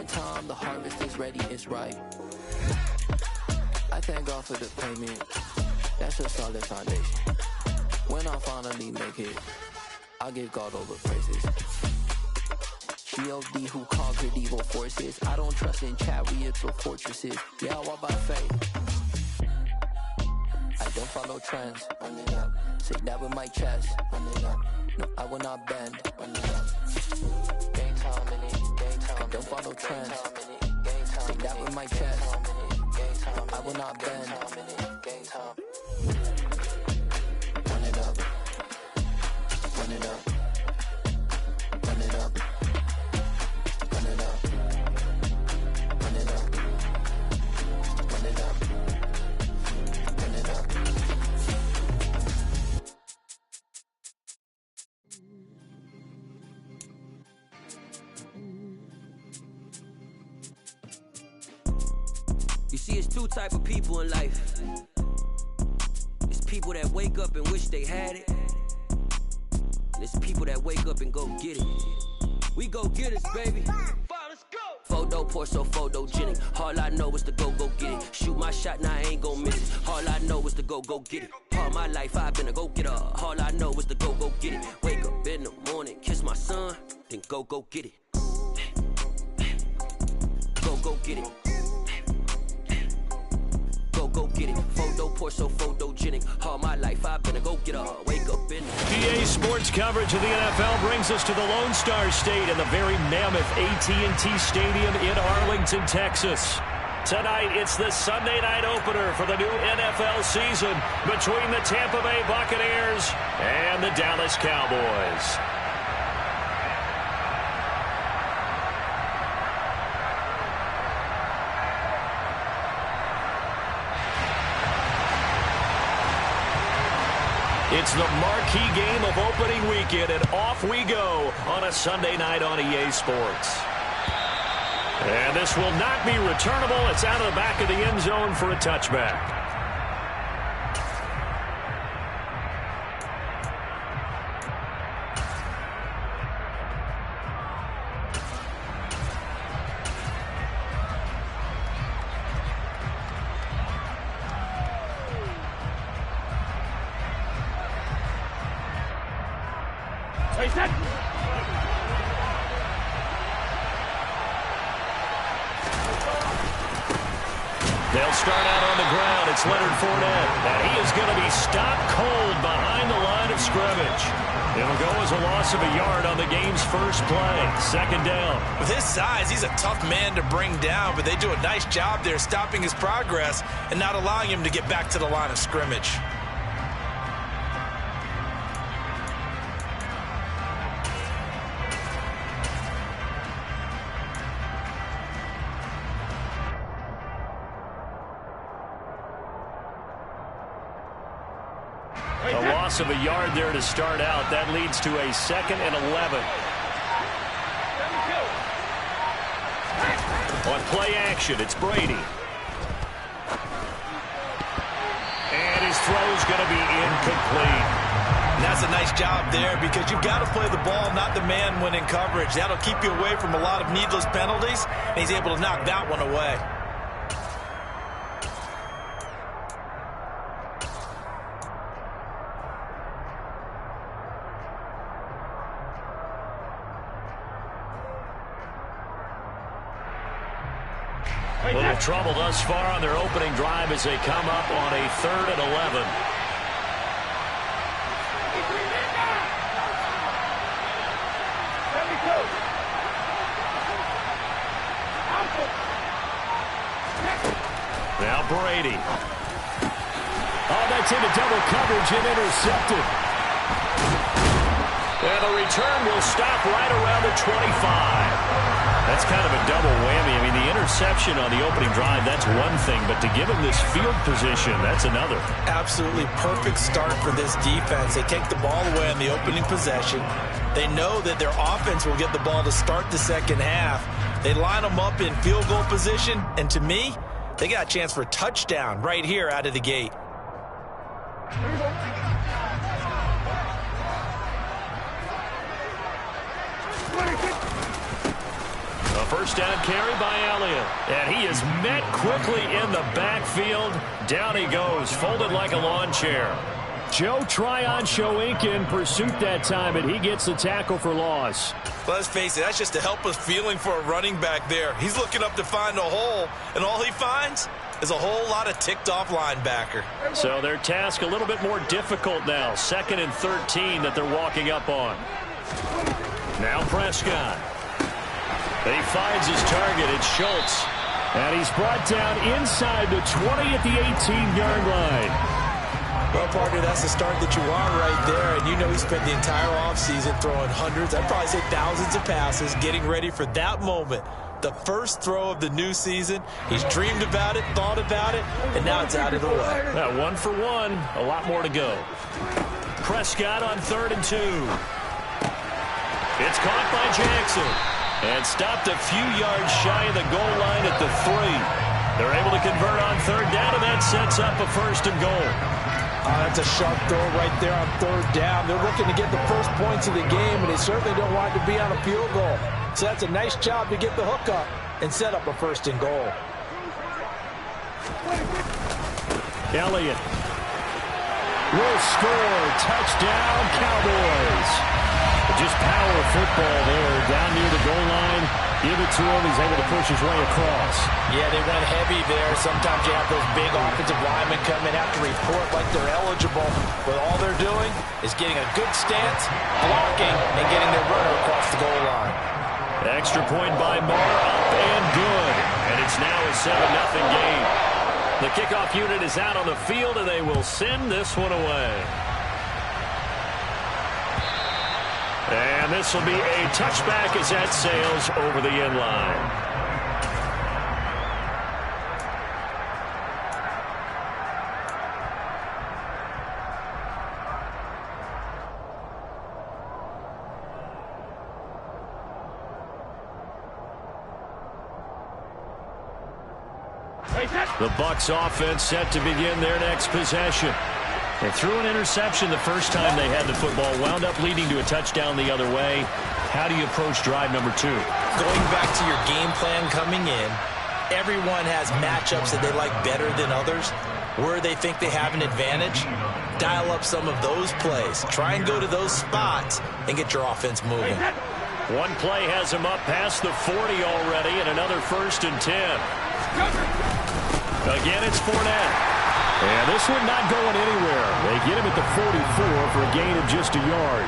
in time, the harvest is ready, it's ripe. I thank God for the payment, that's a solid foundation. When I finally make it, I give God all the praises. G.O.D. who conquered evil forces. I don't trust in chariots or fortresses. Yeah, I walk by faith. I don't follow trends. Run it up. Say that with my chest. Run it up. No, I will not bend. Run it up. Game time in it. Game time. I don't follow trends. Say that with my chest. No, I will not bend. Game time. Run it up. Run it up. Run it up. Run it up. Run it up. Run it up. Run it up. You see, it's two type of people in life. It's people that wake up and wish they had it. And it's people that wake up and go get it. We go get it, baby. Let's go. Photo pour so photogenic. All I know is to go get it. Shoot my shot, now I ain't gon' miss it. All I know is to go get it. All my life I've been a go-getter. All I know is to go get it. Wake up in the morning, kiss my son, then go get it. Go get it. Go get it. Photo pour so photogenic. All my life I've been a go-getter. Wake up in PA Sports coverage of the NFL brings us to the Lone Star State in the very mammoth AT&T Stadium in Arlington, Texas. Tonight, it's the Sunday night opener for the new NFL season between the Tampa Bay Buccaneers and the Dallas Cowboys. It's the marquee game of opening weekend, and off we go on a Sunday night on EA Sports. And this will not be returnable. It's out of the back of the end zone for a touchback. They'll start out on the ground. It's Leonard Fournette. And he is going to be stopped cold behind the line of scrimmage. It'll go as a loss of a yard on the game's first play. Second down. With his size, he's a tough man to bring down, but they do a nice job there stopping his progress and not allowing him to get back to the line of scrimmage. A loss of a yard there to start out. That leads to a 2nd and 11. On play action, it's Brady. And his throw's going to be incomplete. And that's a nice job there because you've got to play the ball, not the man when in coverage. That'll keep you away from a lot of needless penalties, and he's able to knock that one away. A little trouble thus far on their opening drive as they come up on a 3rd and 11. Now Brady. Oh, that's into double coverage and intercepted. And the return will stop right around the 25. That's kind of a double whammy. I mean, the interception on the opening drive, that's one thing, but to give him this field position, that's another. Absolutely perfect start for this defense. They take the ball away on the opening possession. They know that their offense will get the ball to start the second half. They line them up in field goal position, and to me, they got a chance for a touchdown right here out of the gate. First down carry by Elliott. And he is met quickly in the backfield. Down he goes, folded like a lawn chair. Joe Tryon-Shoyinka in pursuit that time, and he gets the tackle for loss. Well, let's face it, that's just a helpless feeling for a running back there. He's looking up to find a hole, and all he finds is a whole lot of ticked-off linebacker. So their task a little bit more difficult now. 2nd and 13 that they're walking up on. Now Prescott. He finds his target. It's Schultz. And he's brought down inside the 20 at the 18-yard line. Well, partner, that's the start that you want right there. And you know he spent the entire offseason throwing hundreds, I'd probably say thousands of passes, getting ready for that moment. The first throw of the new season. He's dreamed about it, thought about it, and now it's out of the way. 1 for 1. A lot more to go. Prescott on 3rd and 2. It's caught by Jackson. And stopped a few yards shy of the goal line at the 3. They're able to convert on 3rd down, and that sets up a 1st and goal. That's a sharp throw right there on 3rd down. They're looking to get the first points of the game, and they certainly don't want it to be on a field goal. So that's a nice job to get the hook up and set up a 1st and goal. Elliott will score. Touchdown, Cowboys. Just power football there down near the goal line. Give it to him. He's able to push his way across. Yeah, they went heavy there. Sometimes you have those big offensive linemen come in, have to report like they're eligible. But all they're doing is getting a good stance, blocking, and getting their runner across the goal line. Extra point by Moore, up and good. And it's now a 7-0 game. The kickoff unit is out on the field, and they will send this one away. And this will be a touchback as that sails over the end line. The Bucs offense set to begin their next possession. They threw an interception the first time they had the football, wound up leading to a touchdown the other way. How do you approach drive number 2? Going back to your game plan coming in, everyone has matchups that they like better than others. Where they think they have an advantage, dial up some of those plays. Try and go to those spots and get your offense moving. One play has him up past the 40 already, and another 1st and 10. Again, it's Fournette. And this one not going anywhere. They get him at the 44 for a gain of just a yard.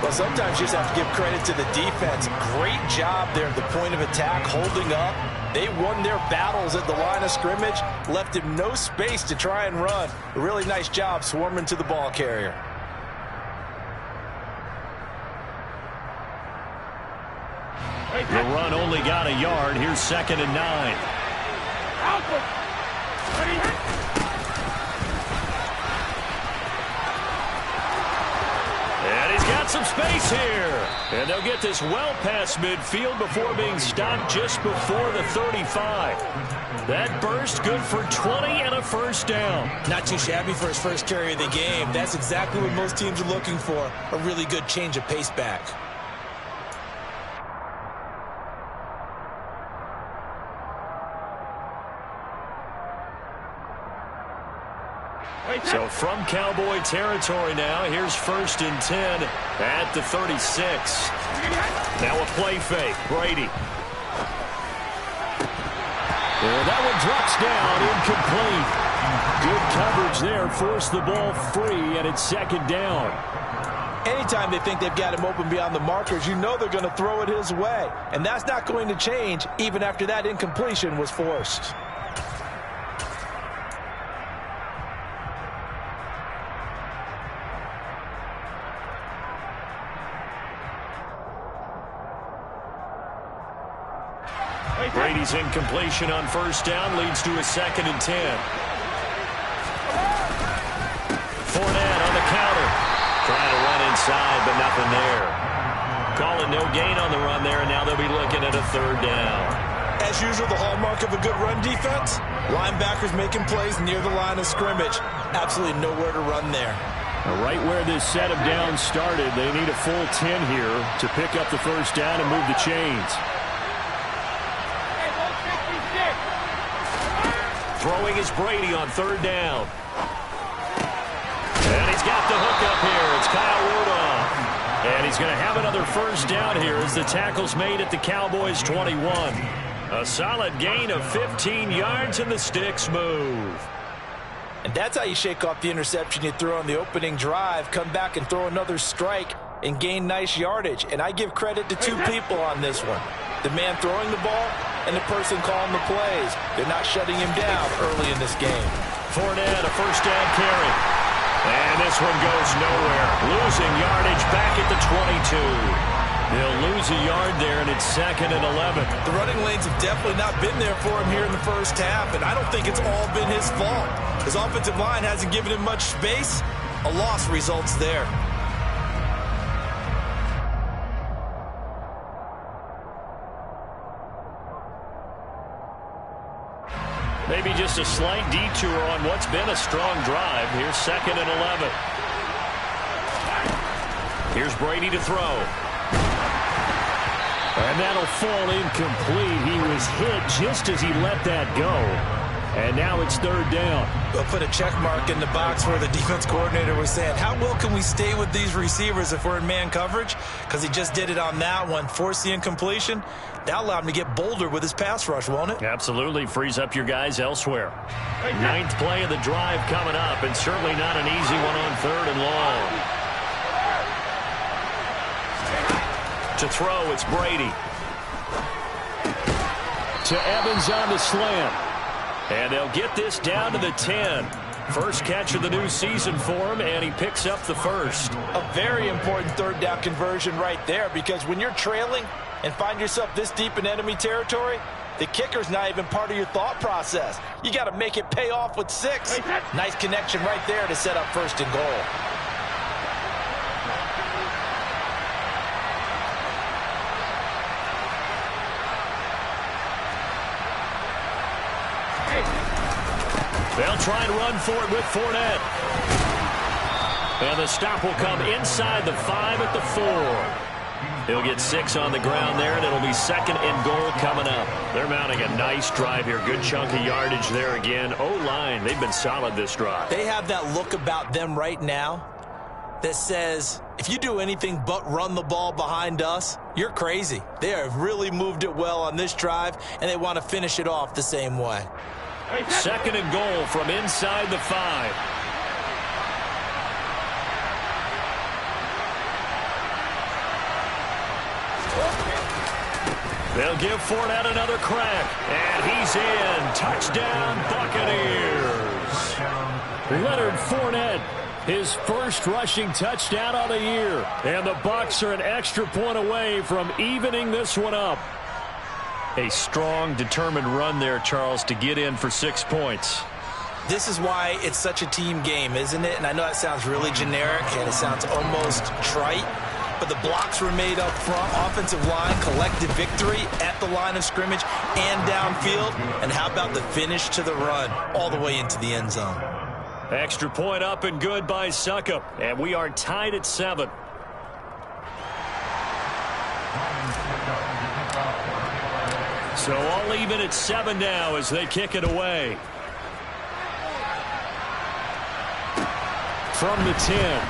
Well, sometimes you just have to give credit to the defense. Great job there at the point of attack, holding up. They won their battles at the line of scrimmage, left him no space to try and run. A really nice job swarming to the ball carrier. The run only got a yard. Here's 2nd and 9. And he's got some space here. And they'll get this well past midfield before being stopped just before the 35. That burst good for 20 and a 1st down. Not too shabby for his first carry of the game. That's exactly what most teams are looking for. A really good change of pace back. So from Cowboy territory now, here's 1st and 10 at the 36. Now a play fake. Brady. And that one drops down, incomplete. Good coverage there, forced the ball free, and it's 2nd down. Anytime they think they've got him open beyond the markers, you know they're going to throw it his way. And that's not going to change even after that incompletion was forced. Brady's incompletion on 1st down leads to a 2nd and 10. Fournette on the counter. Trying to run inside, but nothing there. Calling no gain on the run there, and now they'll be looking at a 3rd down. As usual, the hallmark of a good run defense, linebackers making plays near the line of scrimmage. Absolutely nowhere to run there. Right where this set of downs started, they need a full 10 here to pick up the 1st down and move the chains. Throwing is Brady on third down. And he's got the hook up here. It's Kyle Rudolph. And he's going to have another first down here as the tackle's made at the Cowboys' 21. A solid gain of 15 yards, and the sticks move. And that's how you shake off the interception you threw on the opening drive, come back and throw another strike and gain nice yardage. And I give credit to two people on this one. The man throwing the ball and the person calling the plays. They're not shutting him down early in this game. Fournette, a first down carry. And this one goes nowhere. Losing yardage back at the 22. He'll lose a yard there, and it's 2nd and 11. The running lanes have definitely not been there for him here in the first half, and I don't think it's all been his fault. His offensive line hasn't given him much space. A loss results there. Maybe just a slight detour on what's been a strong drive. Here's 2nd and 11. Here's Brady to throw. And that'll fall incomplete. He was hit just as he let that go. And now it's third down. They'll put a check mark in the box where the defense coordinator was saying, how well can we stay with these receivers if we're in man coverage? Because he just did it on that one. Force the incompletion. That allowed him to get bolder with his pass rush, won't it? Absolutely. Frees up your guys elsewhere. 9th play of the drive coming up, and certainly not an easy one on 3rd and long. To throw, it's Brady. To Evans on the slant. And they'll get this down to the 10. First catch of the new season for him, and he picks up the first. A very important third down conversion right there, because when you're trailing and find yourself this deep in enemy territory, the kicker's not even part of your thought process. You got to make it pay off with 6. Nice connection right there to set up 1st and goal. They'll try and run for it with Fournette. And the stop will come inside the 5 at the 4. He'll get 6 on the ground there, and it'll be 2nd and goal coming up. They're mounting a nice drive here. Good chunk of yardage there again. O-line, they've been solid this drive. They have that look about them right now that says, if you do anything but run the ball behind us, you're crazy. They have really moved it well on this drive, and they want to finish it off the same way. 2nd and goal from inside the 5. They'll give Fournette another crack. And he's in. Touchdown, Buccaneers. Leonard Fournette, his first rushing touchdown of the year. And the Bucs are an extra point away from evening this one up. A strong, determined run there, Charles, to get in for 6 points. This is why it's such a team game, isn't it? And I know that sounds really generic and it sounds almost trite, but the blocks were made up front, offensive line, collective victory at the line of scrimmage and downfield. And how about the finish to the run all the way into the end zone? Extra point up and good by Suckup, and we are tied at 7. So all even at 7 now as they kick it away. From the 10.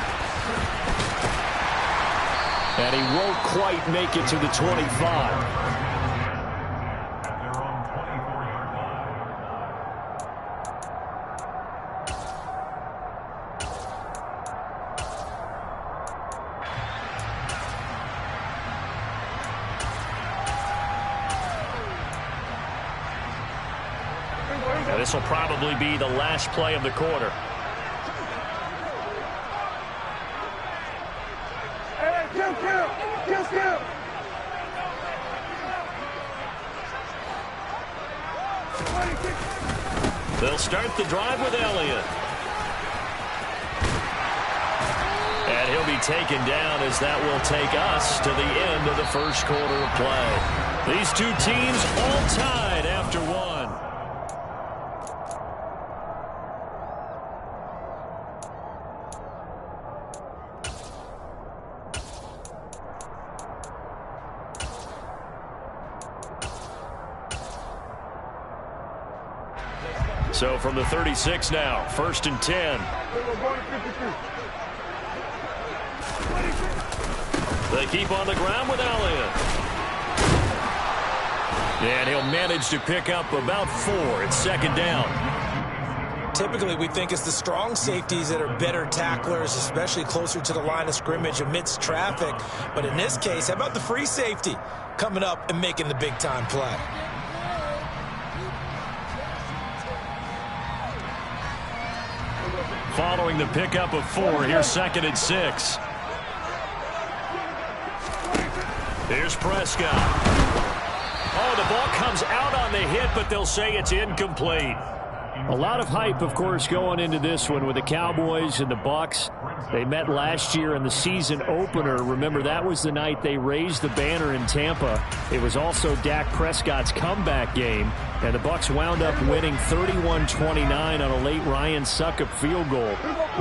And he won't quite make it to the 25. This will probably be the last play of the quarter. They'll start the drive with Elliott. And he'll be taken down as that will take us to the end of the first quarter of play. These two teams all tied after one. So from the 36 now, 1st and 10. They keep on the ground with Elliott. And he'll manage to pick up about 4. It's 2nd down. Typically, we think it's the strong safeties that are better tacklers, especially closer to the line of scrimmage amidst traffic. But in this case, how about the free safety coming up and making the big-time play? Following the pickup of 4, here's 2nd and 6. Here's Prescott. Oh, the ball comes out on the hit, but they'll say it's incomplete. A lot of hype, of course, going into this one with the Cowboys and the Bucs. They met last year in the season opener. Remember, that was the night they raised the banner in Tampa. It was also Dak Prescott's comeback game, and the Bucs wound up winning 31-29 on a late Ryan Succop field goal.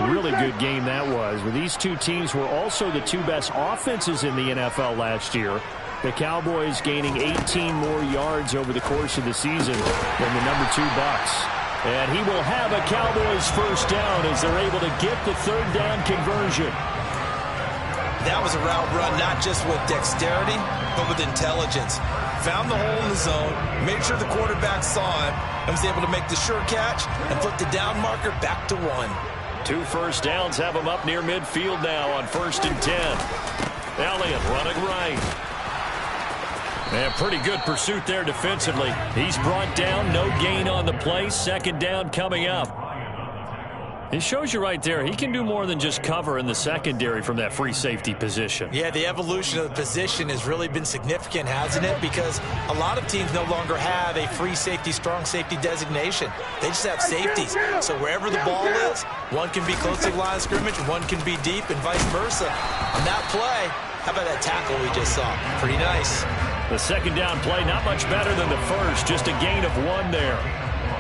Really good game that was. But these two teams were also the 2 best offenses in the NFL last year. The Cowboys gaining 18 more yards over the course of the season than the number 2 Bucs. And he will have a Cowboys 1st down as they're able to get the 3rd down conversion. That was a route run not just with dexterity, but with intelligence. Found the hole in the zone, made sure the quarterback saw him, and was able to make the sure catch and flip the down marker back to 1. 2 first downs have him up near midfield now on 1st and 10. Elliott running right. And pretty good pursuit there defensively. He's brought down, no gain on the play. 2nd down coming up. It shows you right there, he can do more than just cover in the secondary from that free safety position. Yeah, the evolution of the position has really been significant, hasn't it? Because a lot of teams no longer have a free safety, strong safety designation. They just have safeties. So wherever the ball is, one can be close to the line of scrimmage, one can be deep, and vice versa. On that play, how about that tackle we just saw? Pretty nice. The 2nd down play, not much better than the first, just a gain of 1 there.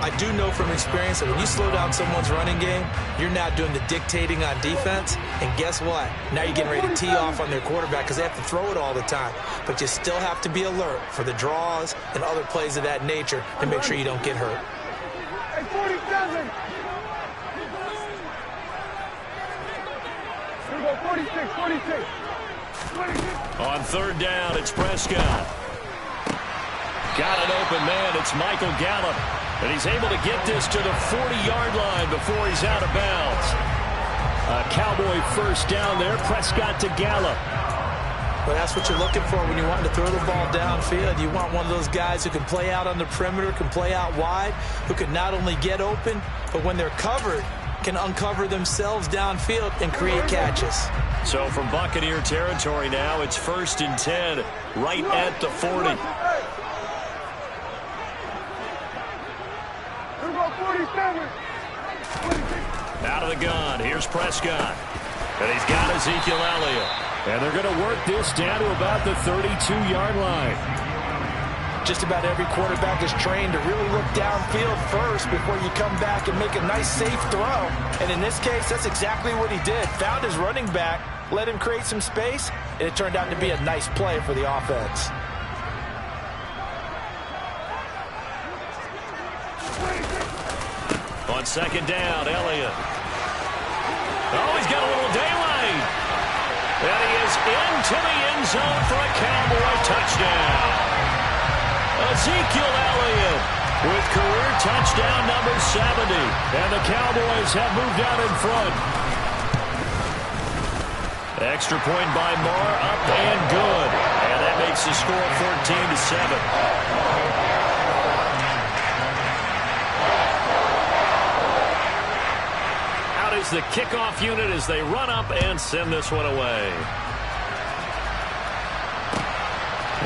I do know from experience that when you slow down someone's running game, you're not doing the dictating on defense. And guess what? Now you're getting ready to tee off on their quarterback because they have to throw it all the time. But you still have to be alert for the draws and other plays of that nature to make sure you don't get hurt. Hey, 47. Here we go, 46. On 3rd down, it's Prescott. Got an open man. It's Michael Gallup. And he's able to get this to the 40-yard line before he's out of bounds. A Cowboy 1st down there. Prescott to Gallup. Well, that's what you're looking for when you want to throw the ball downfield. You want one of those guys who can play out on the perimeter, can play out wide, who can not only get open, but when they're covered, can uncover themselves downfield and create catches. So from Buccaneer territory now, it's 1st and 10, right at the 40. Out of the gun, here's Prescott. And he's got Ezekiel Elliott. And they're going to work this down to about the 32-yard line. Just about every quarterback is trained to really look downfield first before you come back and make a nice, safe throw. And in this case, that's exactly what he did. Found his running back, let him create some space, and it turned out to be a nice play for the offense. On 2nd down, Elliott. Oh, he's got a little daylight. And he is into the end zone for a Cowboy touchdown. Ezekiel Elliott with career touchdown number 70. And the Cowboys have moved out in front. Extra point by Marr, up and good. And that makes the score 14-7. Out is the kickoff unit as they run up and send this one away.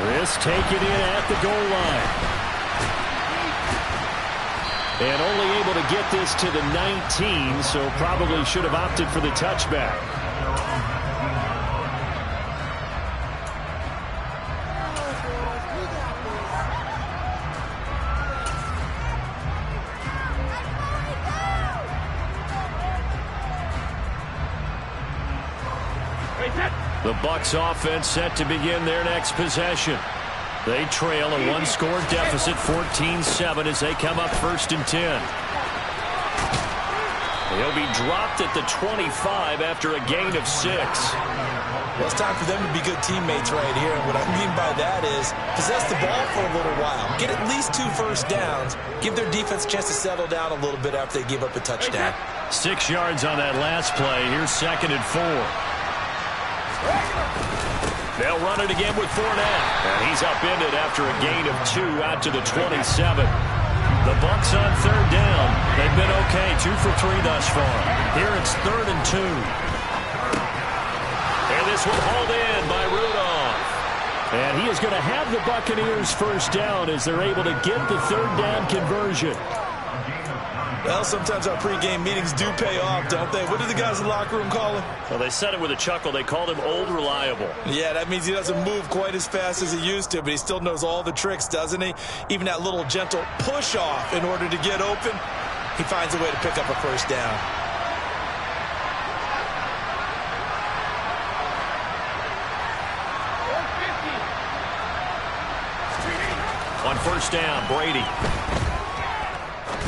This taken in at the goal line. And only able to get this to the 19, so probably should have opted for the touchback. The Bucs offense set to begin their next possession. They trail a one-score deficit, 14-7, as they come up 1st and 10. He'll be dropped at the 25 after a gain of 6. Well, it's time for them to be good teammates right here. And what I mean by that is possess the ball for a little while. Get at least 2 first downs. Give their defense a chance to settle down a little bit after they give up a touchdown. 6 yards on that last play. Here's 2nd and 4. They'll run it again with Fournette. And he's upended after a gain of 2 out to the 27. The Bucs on 3rd down. They've been okay, 2 for 3 thus far. Here it's 3rd and 2. And this one hauled in by Rudolph. And he is going to have the Buccaneers first down as they're able to get the 3rd down conversion. Well, sometimes our pregame meetings do pay off, don't they? What do the guys in the locker room call him? Well, they said it with a chuckle. They called him Old Reliable. Yeah, that means he doesn't move quite as fast as he used to, but he still knows all the tricks, doesn't he? Even that little gentle push-off in order to get open, he finds a way to pick up a first down. On 1st down, Brady.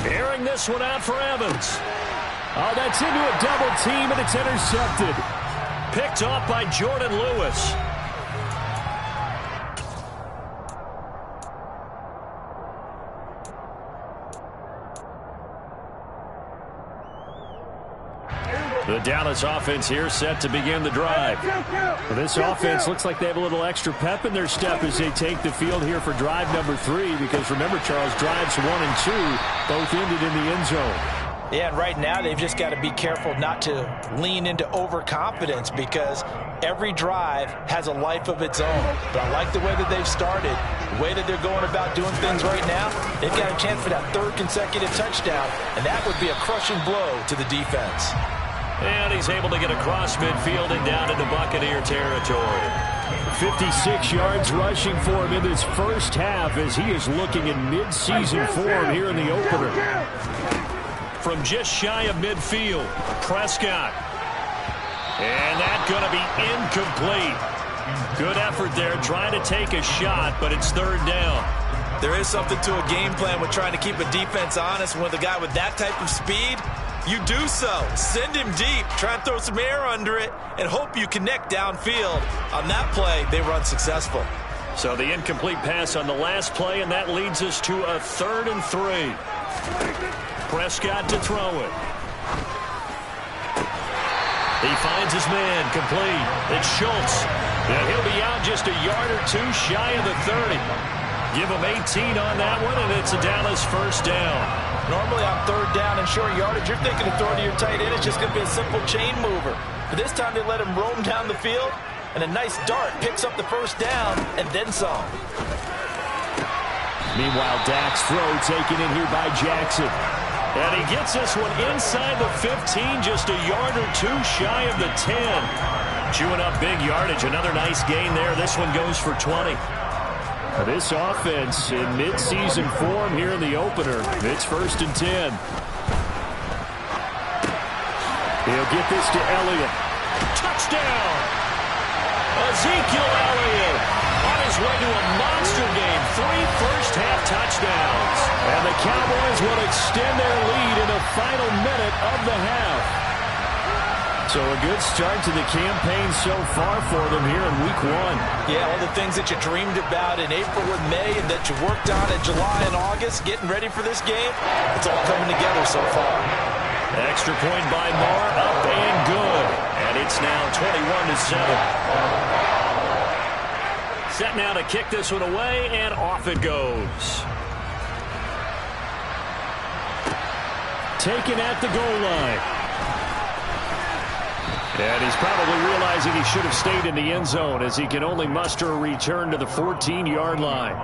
Airing this one out for Evans. Oh, that's into a double team, and it's intercepted. Picked off by Jordan Lewis. The Dallas offense here set to begin the drive. Well, this offense looks like they have a little extra pep in their step as they take the field here for drive number 3, because remember, Charles, drives 1 and 2 both ended in the end zone. Yeah, and right now they've just got to be careful not to lean into overconfidence, because every drive has a life of its own. But I like the way that they've started, the way that they're going about doing things right now. They've got a chance for that 3rd consecutive touchdown, and that would be a crushing blow to the defense. And he's able to get across midfield and down into Buccaneer territory. 56 yards rushing for him in this first half as he is looking in mid-season form here in the opener. From just shy of midfield, Prescott. And that's going to be incomplete. Good effort there, trying to take a shot, but it's 3rd down. There is something to a game plan with trying to keep a defense honest. With a guy with that type of speed, you do so. Send him deep. Try and throw some air under it and hope you connect downfield. On that play, they run successful. So the incomplete pass on the last play, and that leads us to a 3rd and 3. Prescott to throw it. He finds his man, complete. It's Schultz. And he'll be out just a yard or 2 shy of the 30. Give him 18 on that one, and it's a Dallas first down. Normally on 3rd down and short yardage, you're thinking of throwing to your tight end. It's just going to be a simple chain mover. But this time they let him roam down the field, and a nice dart picks up the first down and then some. Meanwhile, Dak's throw taken in here by Jackson. And he gets this one inside the 15, just a yard or 2 shy of the 10. Chewing up big yardage, another nice gain there. This one goes for 20. This offense in mid-season form here in the opener. It's 1st and 10. He'll get this to Elliott. Touchdown! Ezekiel Elliott on his way to a monster game. 3 first-half touchdowns. And the Cowboys will extend their lead in the final minute of the half. So a good start to the campaign so far for them here in Week 1. Yeah, all the things that you dreamed about in April and May and that you worked on in July and August, getting ready for this game, it's all coming together so far. Extra point by Marr, up and good. And it's now 21-7. Set now to kick this one away, and off it goes. Taken at the goal line. And he's probably realizing he should have stayed in the end zone as he can only muster a return to the 14-yard line.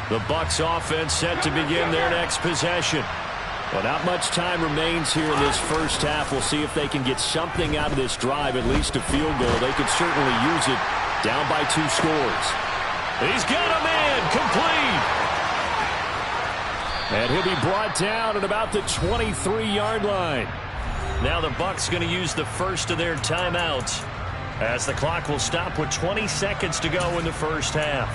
The Bucs offense set to begin their next possession. Well, not much time remains here in this first half. We'll see if they can get something out of this drive, at least a field goal. They could certainly use it. Down by 2 scores. He's got a man, complete. And he'll be brought down at about the 23-yard line. Now the Bucs going to use the first of their timeouts. as the clock will stop with 20 seconds to go in the first half.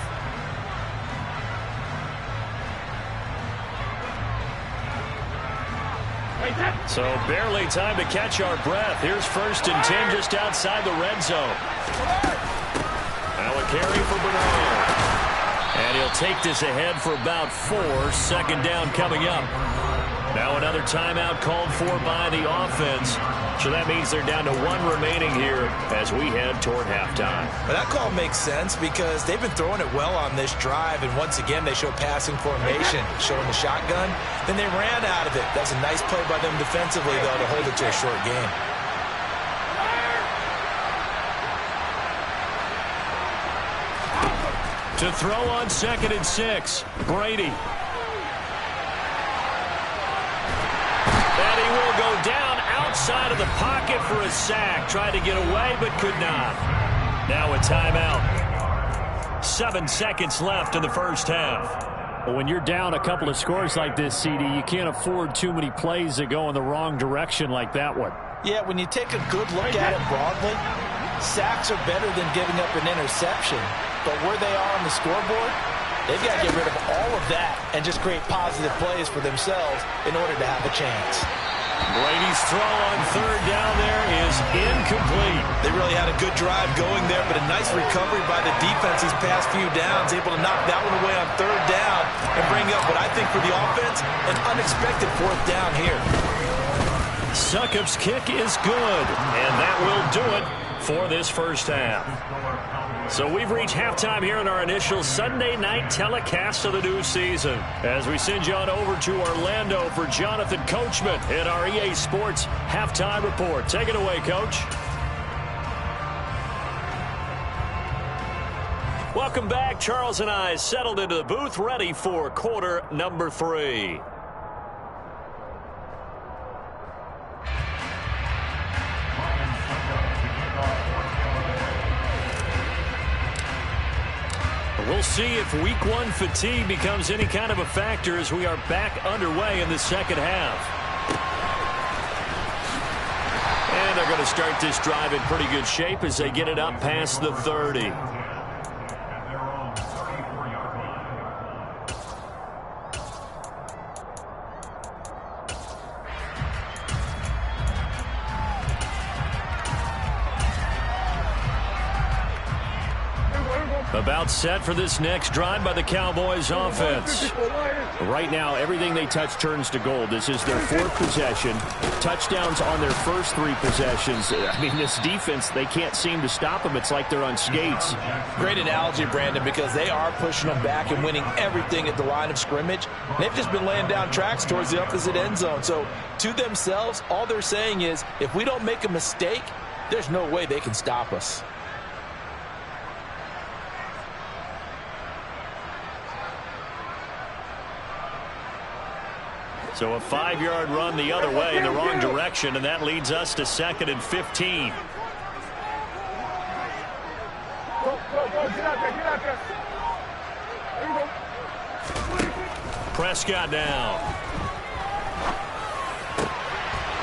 So barely time to catch our breath. Here's 1st and 10 just outside the red zone. Now a carry for Bernard. And he'll take this ahead for about 4. 2nd down coming up. Now another timeout called for by the offense. So that means they're down to 1 remaining here as we head toward halftime. But that call makes sense because they've been throwing it well on this drive, and once again they show passing formation, showing the shotgun. Then they ran out of it. That's a nice play by them defensively, though, to hold it to a short game. To throw on 2nd and 6, Brady. And he will go down outside of the pocket for a sack. Tried to get away, but could not. Now a timeout. 7 seconds left in the first half. Well, when you're down a couple of scores like this, CD, you can't afford too many plays that go in the wrong direction like that one. Yeah, when you take a good look at it broadly, sacks are better than giving up an interception. But where they are on the scoreboard, they've got to get rid of all of that and just create positive plays for themselves in order to have a chance. Brady's throw on 3rd down there is incomplete. They really had a good drive going there, but a nice recovery by the defense these past few downs, able to knock that one away on 3rd down and bring up what I think for the offense, an unexpected 4th down here. Succop's kick is good, and that will do it for this first half. So we've reached halftime here in our initial Sunday night telecast of the new season. As we send you on over to Orlando for Jonathan Coachman in our EA Sports Halftime Report. Take it away, Coach. Welcome back. Charles and I settled into the booth, ready for quarter number 3. We'll see if week 1 fatigue becomes any kind of a factor as we are back underway in the second half. And they're going to start this drive in pretty good shape as they get it up past the 30. About set for this next drive by the Cowboys offense. Right now, everything they touch turns to gold. This is their 4th possession. Touchdowns on their first 3 possessions. I mean, this defense, they can't seem to stop them. It's like they're on skates. Great analogy, Brandon, because they are pushing them back and winning everything at the line of scrimmage. They've just been laying down tracks towards the opposite end zone. So, to themselves, all they're saying is, if we don't make a mistake, there's no way they can stop us. So a 5-yard run the other way in the wrong direction, and that leads us to 2nd and 15. Prescott down.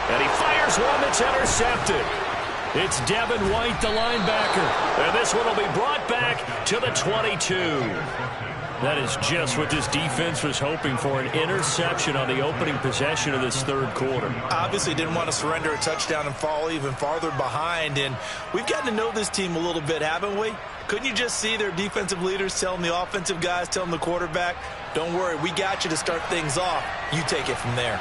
And he fires one that's intercepted. It's Devin White, the linebacker. And this one will be brought back to the 22. That is just what this defense was hoping for, an interception on the opening possession of this 3rd quarter. Obviously didn't want to surrender a touchdown and fall even farther behind, and we've gotten to know this team a little bit, haven't we? Couldn't you just see their defensive leaders telling the offensive guys, telling the quarterback, don't worry, we got you to start things off. You take it from there.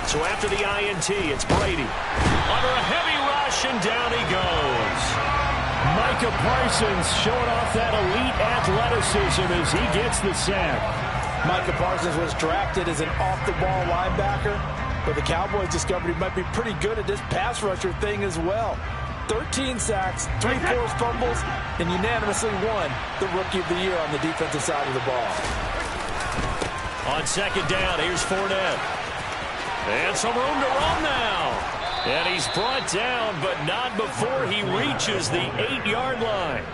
So after the INT, it's Brady. Under a heavy rush, and down he goes. Micah Parsons showing off that elite athleticism as he gets the sack. Micah Parsons was drafted as an off-the-ball linebacker, but the Cowboys discovered he might be pretty good at this pass rusher thing as well. 13 sacks, 3 forced fumbles, and unanimously won the Rookie of the Year on the defensive side of the ball. On 2nd down, here's Fournette. And some room to run now. And he's brought down, but not before he reaches the 8-yard line.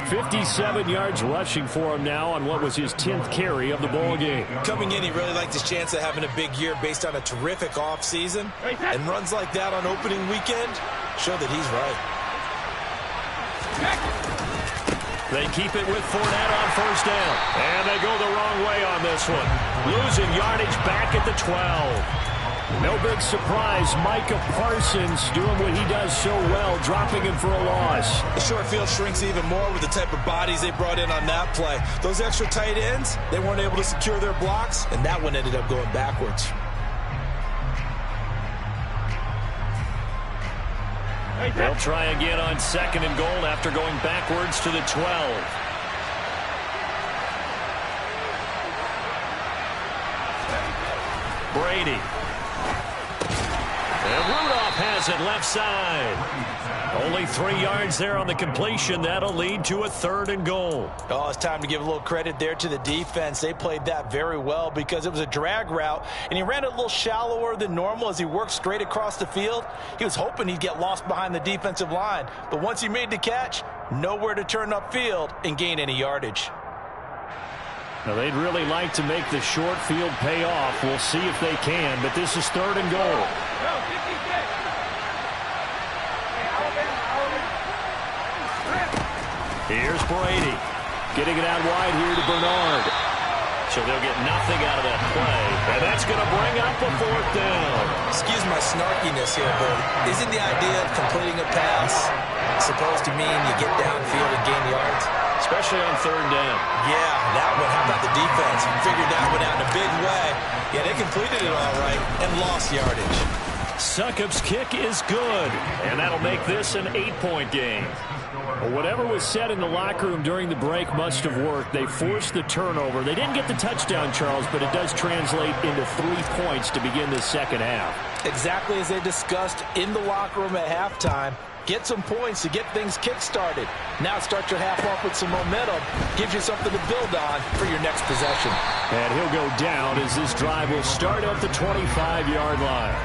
57 yards rushing for him now on what was his 10th carry of the ball game. Coming in, he really liked his chance of having a big year based on a terrific offseason. And runs like that on opening weekend show that he's right. They keep it with Fournette on first down. And they go the wrong way on this one. Losing yardage back at the 12. No big surprise, Micah Parsons doing what he does so well, dropping him for a loss. The short field shrinks even more with the type of bodies they brought in on that play. Those extra tight ends, they weren't able to secure their blocks, and that one ended up going backwards. They'll try again on 2nd and goal after going backwards to the 12. Brady. And Rudolph has it left side. Only 3 yards there on the completion. That'll lead to a 3rd and goal. Oh, it's time to give a little credit there to the defense. They played that very well because it was a drag route, and he ran it a little shallower than normal as he worked straight across the field. He was hoping he'd get lost behind the defensive line, but once he made the catch, nowhere to turn upfield and gain any yardage. Now, they'd really like to make the short field pay off. We'll see if they can, but this is 3rd and goal. Here's Brady. Getting it out wide here to Bernard. So they'll get nothing out of that play. And that's going to bring up a 4th down. Excuse my snarkiness here, but isn't the idea of completing a pass supposed to mean you get downfield and gain yards? Especially on 3rd down. Yeah, that one. How about the defense? Figured that one out in a big way. Yeah, they completed it all right and lost yardage. Succop's kick is good, and that'll make this an 8-point game. Well, whatever was said in the locker room during the break must have worked. They forced the turnover. They didn't get the touchdown, Charles, but it does translate into 3 points to begin the second half. Exactly as they discussed in the locker room at halftime. Get some points to get things kick-started. Now start your half off with some momentum. Gives you something to build on for your next possession. And he'll go down as this drive will start at the 25-yard line.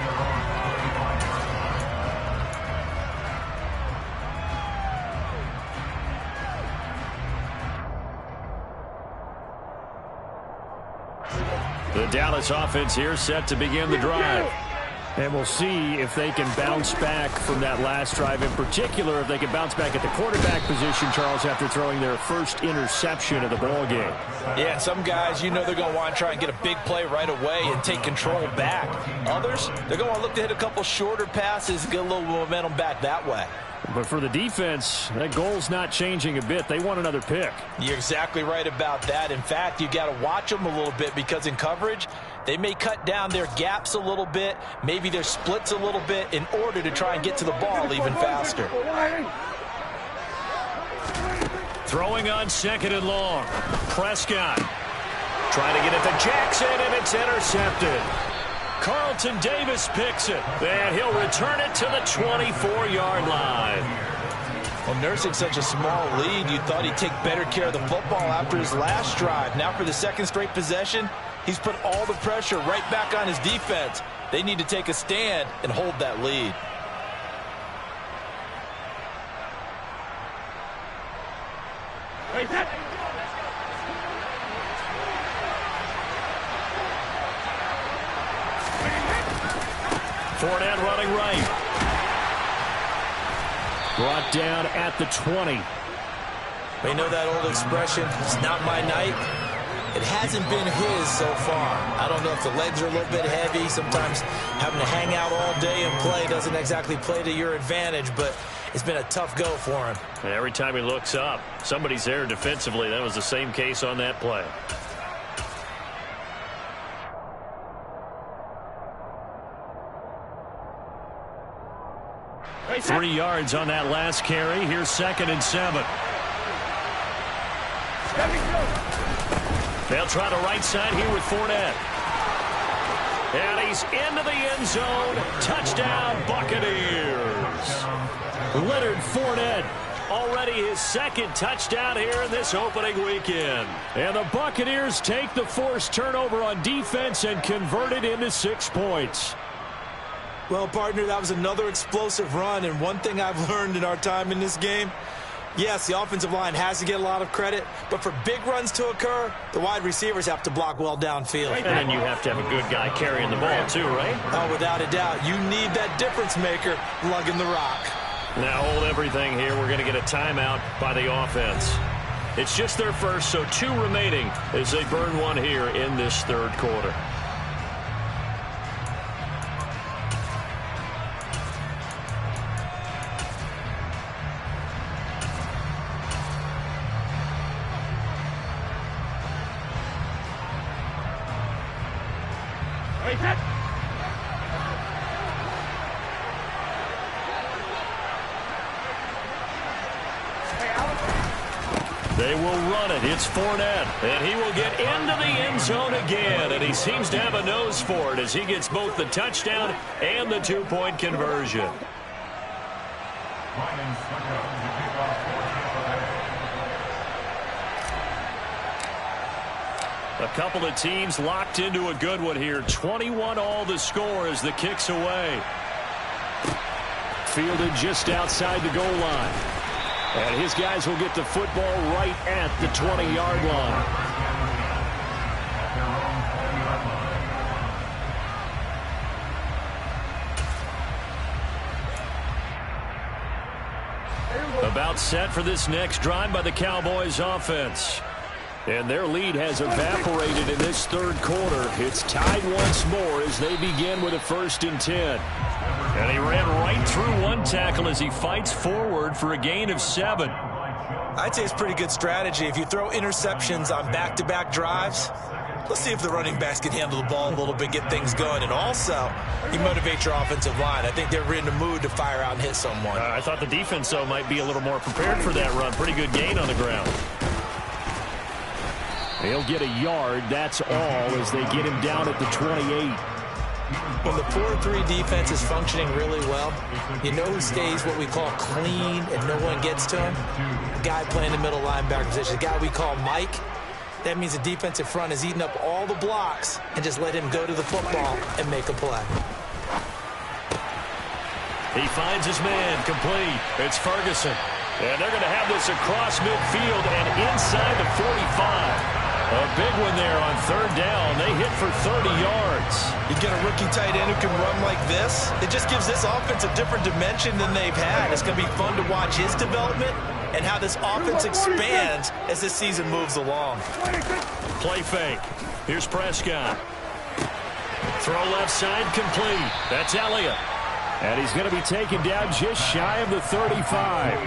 The Dallas offense here set to begin the drive. And we'll see if they can bounce back from that last drive. In particular, if they can bounce back at the quarterback position, Charles, after throwing their first interception of the ball game. Yeah, some guys, you know they're going to want to try and get a big play right away and take control back. Others, they're going to want to look to hit a couple shorter passes and get a little momentum back that way. But for the defense, that goal's not changing a bit. They want another pick. You're exactly right about that. In fact, you got to watch them a little bit because in coverage, they may cut down their gaps a little bit, maybe their splits a little bit in order to try and get to the ball even faster. Throwing on 2nd and long. Prescott trying to get it to Jackson, and it's intercepted. Carlton Davis picks it, and he'll return it to the 24-yard line. Well, nursing such a small lead, you thought he'd take better care of the football after his last drive. Now for the 2nd straight possession, he's put all the pressure right back on his defense. They need to take a stand and hold that lead. Fournette running right. Brought down at the 20. We know that old expression, it's not my night. It hasn't been his so far. I don't know if the legs are a little bit heavy. Sometimes having to hang out all day and play doesn't exactly play to your advantage, but it's been a tough go for him. And every time he looks up, somebody's there defensively. That was the same case on that play. Right, 3 yards on that last carry. Here's 2nd and 7. They'll try the right side here with Fournette. And he's into the end zone. Touchdown, Buccaneers. Leonard Fournette. Already his 2nd touchdown here in this opening weekend. And the Buccaneers take the forced turnover on defense and convert it into 6 points. Well, partner, that was another explosive run, and one thing I've learned in our time in this game, yes, the offensive line has to get a lot of credit, but for big runs to occur, the wide receivers have to block well downfield. And then you have to have a good guy carrying the ball too, right? Oh, without a doubt. You need that difference maker lugging the rock. Now hold everything here. We're going to get a timeout by the offense. It's just their first, so 2 remaining as they burn one here in this third quarter. They will run it. It's Fournette, and he will get into the end zone again, and he seems to have a nose for it as he gets both the touchdown and the 2-point conversion. A couple of teams locked into a good one here. 21 all the score as the kick's away. Fielded just outside the goal line. And his guys will get the football right at the 20-yard line. About set for this next drive by the Cowboys offense. And their lead has evaporated in this third quarter. It's tied once more as they begin with a 1st and 10. And he ran right through one tackle as he fights forward for a gain of 7. I'd say it's pretty good strategy. If you throw interceptions on back-to-back drives, let's see if the running backs can handle the ball a little bit, get things going. And also, you motivate your offensive line. I think they're in the mood to fire out and hit someone. I thought the defense, though, might be a little more prepared for that run. Pretty good gain on the ground. He'll get a yard, that's all, as they get him down at the 28. When the 4-3 defense is functioning really well, you know who stays what we call clean and no one gets to him? The guy playing the middle linebacker position, the guy we call Mike. That means the defensive front is eating up all the blocks and just let him go to the football and make a play. He finds his man complete. It's Ferguson. And they're going to have this across midfield and inside the 45. A big one there on 3rd down. They hit for 30 yards. You get a rookie tight end who can run like this. It just gives this offense a different dimension than they've had. It's going to be fun to watch his development and how this offense expands as this season moves along. Play fake. Here's Prescott. Throw left side complete. That's Elliott. And he's going to be taken down just shy of the 35.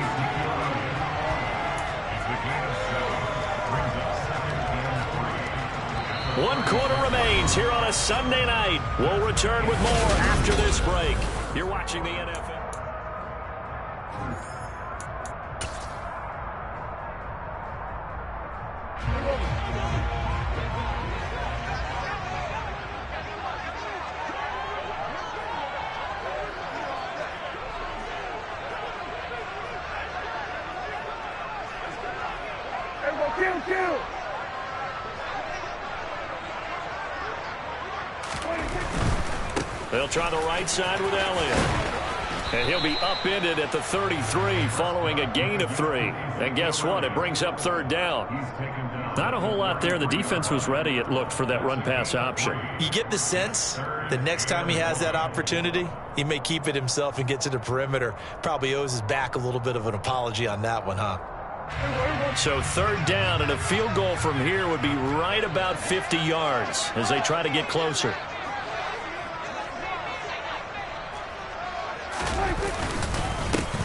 1 quarter remains here on a Sunday night. We'll return with more after this break. You're watching the NFL. Kill. They'll try the right side with Elliott. And he'll be upended at the 33 following a gain of 3. And guess what? It brings up 3rd down. Not a whole lot there. The defense was ready, it looked, for that run-pass option. You get the sense that next time he has that opportunity, he may keep it himself and get to the perimeter. Probably owes his back a little bit of an apology on that one, huh? So 3rd down, and a field goal from here would be right about 50 yards as they try to get closer.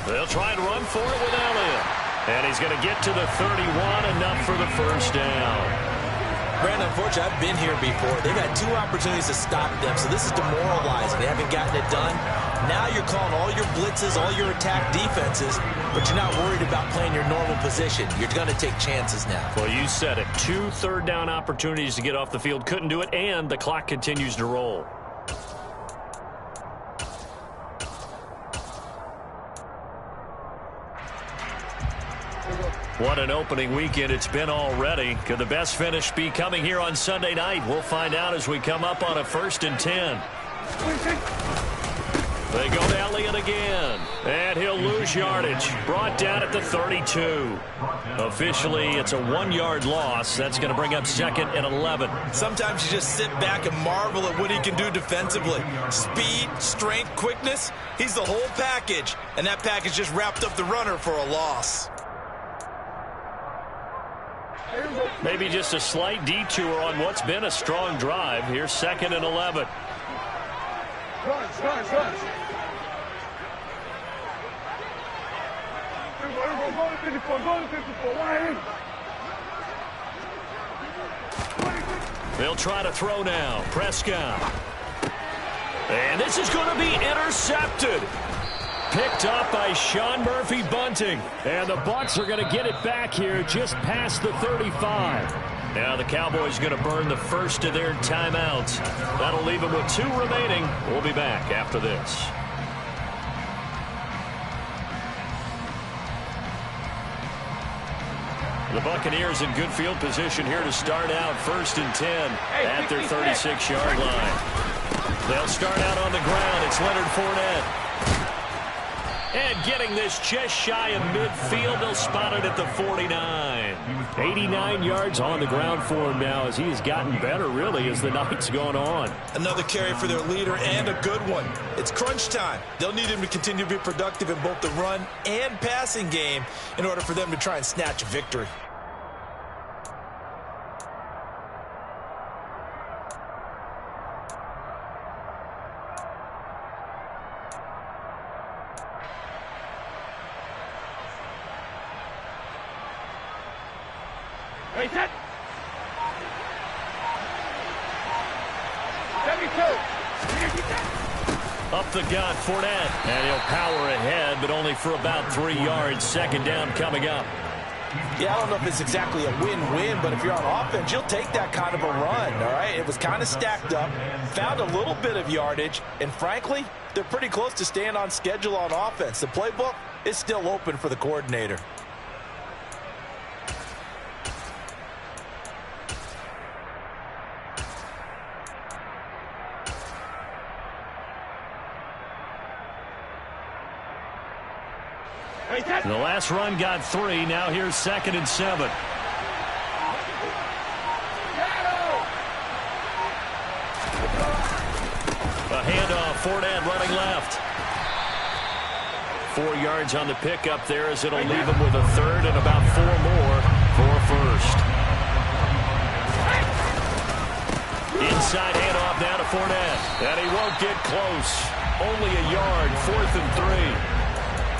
They'll try and run for it with Elliott. And he's going to get to the 31, enough for the 1st down. Brandon, unfortunately, I've been here before. They've had 2 opportunities to stop them, so this is demoralizing. They haven't gotten it done. Now you're calling all your blitzes, all your attack defenses, but you're not worried about playing your normal position. You're going to take chances now. Well, you said it. 2 3rd down opportunities to get off the field. Couldn't do it, and the clock continues to roll. What an opening weekend it's been already. Could the best finish be coming here on Sunday night? We'll find out as we come up on a 1st and 10. They go to Elliott again. And he'll lose yardage. Brought down at the 32. Officially, it's a 1-yard loss. That's going to bring up 2nd and 11. Sometimes you just sit back and marvel at what he can do defensively. Speed, strength, quickness. He's the whole package. And that package just wrapped up the runner for a loss. Maybe just a slight detour on what's been a strong drive. Here's 2nd and 11. Rush. They'll try to throw now. Prescott. And this is going to be intercepted. Picked up by Sean Murphy Bunting. And the Bucs are going to get it back here just past the 35. Now the Cowboys going to burn the first of their timeouts. That'll leave them with 2 remaining. We'll be back after this. The Buccaneers in good field position here to start out 1st and 10 at their 36-yard line. They'll start out on the ground. It's Leonard Fournette. And getting this just shy of midfield, they'll spot it at the 49. 89 yards on the ground for him now as he has gotten better, really, as the night's gone on. Another carry for their leader and a good one. It's crunch time. They'll need him to continue to be productive in both the run and passing game in order for them to try and snatch a victory. Up the gut, Fournette. And he'll power ahead, but only for about 3 yards. 2nd down coming up. Yeah, I don't know if it's exactly a win-win, but if you're on offense, you'll take that kind of a run, all right? It was kind of stacked up, found a little bit of yardage, and frankly, they're pretty close to staying on schedule on offense. The playbook is still open for the coordinator. The last run got 3. Now here's 2nd and 7. A handoff. Fournette running left. 4 yards on the pickup there as it'll leave him with a 3rd and about 4 more for a 1st. Inside handoff now to Fournette. And he won't get close. Only a yard. 4th and 3.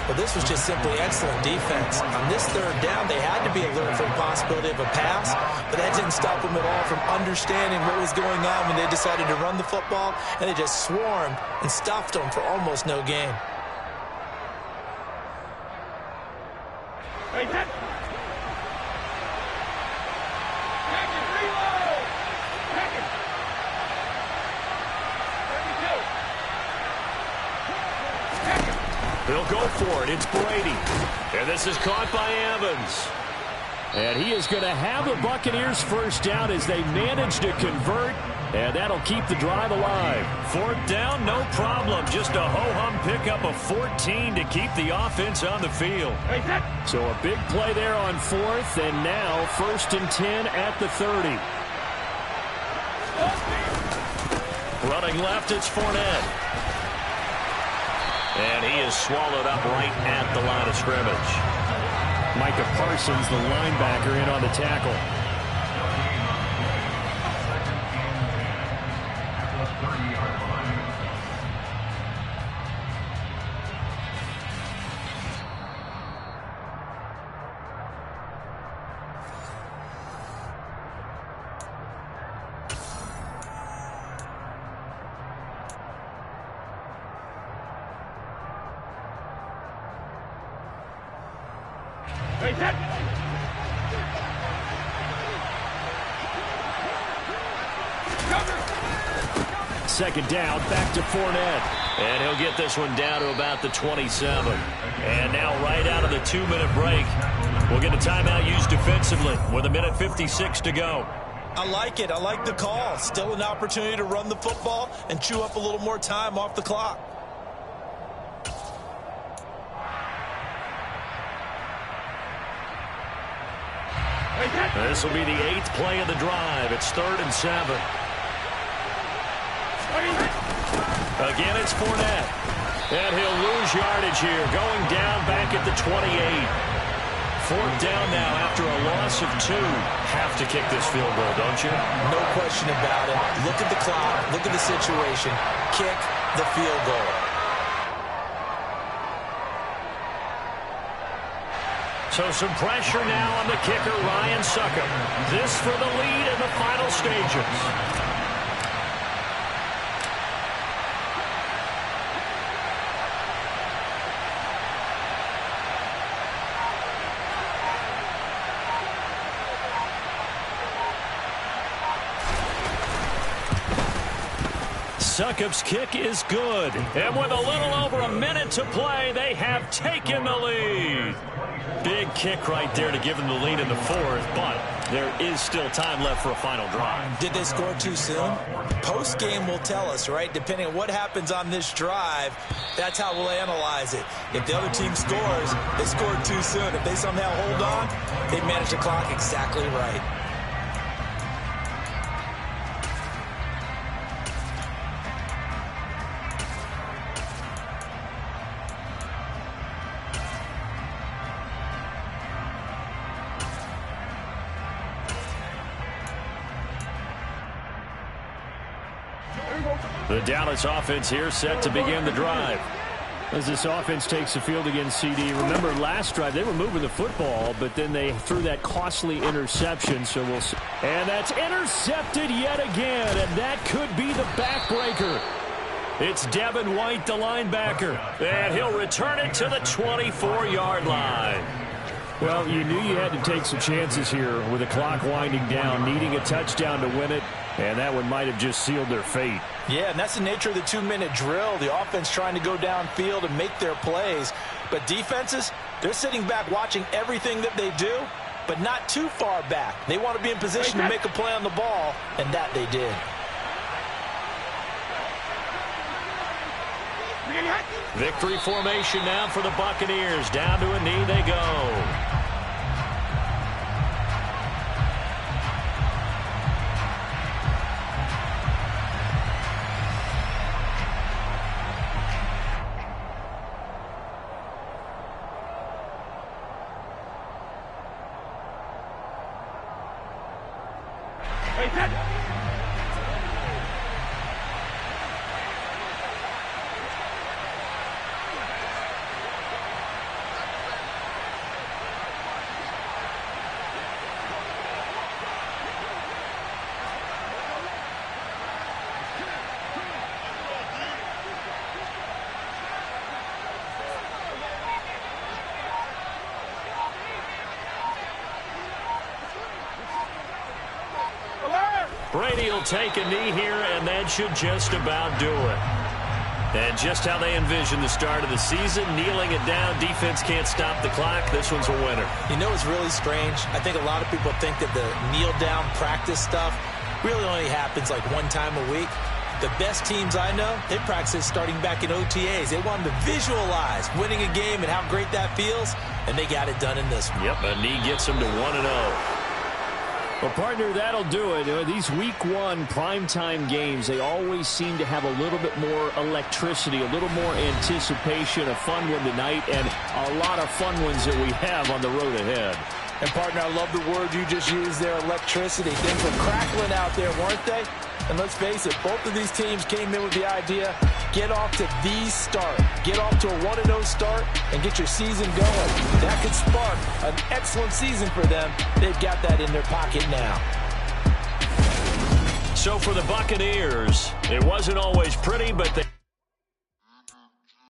Well, this was just simply excellent defense. On this 3rd down, they had to be alert for the possibility of a pass, but that didn't stop them at all from understanding what was going on when they decided to run the football, and they just swarmed and stuffed them for almost no gain. He'll go for it. It's Brady. And this is caught by Evans. And he is going to have the Buccaneers first down as they manage to convert. And that'll keep the drive alive. 4th down, no problem. Just a ho-hum pickup of 14 to keep the offense on the field. So a big play there on 4th. And now 1st and 10 at the 30. Running left, it's Fournette. And he is swallowed up right at the line of scrimmage. Micah Parsons, the linebacker, in on the tackle. Second down, back to Fournette. And he'll get this one down to about the 27. And now right out of the 2-minute break, we'll get a timeout used defensively with 1:56 to go. I like it. I like the call. Still an opportunity to run the football and chew up a little more time off the clock. This will be the 8th play of the drive. It's 3rd and 7. Again, it's Fournette. And he'll lose yardage here, going down back at the 28. 4th down now after a loss of 2. Have to kick this field goal, don't you? No question about it. Look at the clock. Look at the situation. Kick the field goal. So some pressure now on the kicker, Ryan Succop. This for the lead in the final stages. Succop's kick is good. And with a little over a minute to play, they have taken the lead. Big kick right there to give them the lead in the 4th, but there is still time left for a final drive. Did they score too soon? Post-game will tell us, right? Depending on what happens on this drive, that's how we'll analyze it. If the other team scores, they scored too soon. If they somehow hold on, they manage the clock exactly right. The Dallas offense here set to begin the drive. As this offense takes the field against CD, remember last drive they were moving the football, but then they threw that costly interception, so we'll see. And that's intercepted yet again, and that could be the backbreaker. It's Devin White, the linebacker, and he'll return it to the 24-yard line. Well, you knew you had to take some chances here with the clock winding down, needing a touchdown to win it, and that one might have just sealed their fate. Yeah, and that's the nature of the 2-minute drill. The offense trying to go downfield and make their plays. But defenses, they're sitting back watching everything that they do, but not too far back. They want to be in position to make a play on the ball, and that they did. Victory formation now for the Buccaneers. Down to a knee they go. Brady will take a knee here, and that should just about do it. And just how they envision the start of the season, kneeling it down, defense can't stop the clock. This one's a winner. You know, it's really strange. I think a lot of people think that the kneel-down practice stuff really only happens like one time a week. The best teams I know, they practice starting back in OTAs. They want them to visualize winning a game and how great that feels, and they got it done in this one. Yep, a knee gets them to 1-0. Well, partner, that'll do it. These Week 1 primetime games, they always seem to have a little bit more electricity, a little more anticipation, a fun one tonight, and a lot of fun ones that we have on the road ahead. And, partner, I love the word you just used there, electricity. Things were crackling out there, weren't they? And let's face it, both of these teams came in with the idea, get off to the start. Get off to a 1-0 start and get your season going. That could spark an excellent season for them. They've got that in their pocket now. So for the Buccaneers, it wasn't always pretty, but they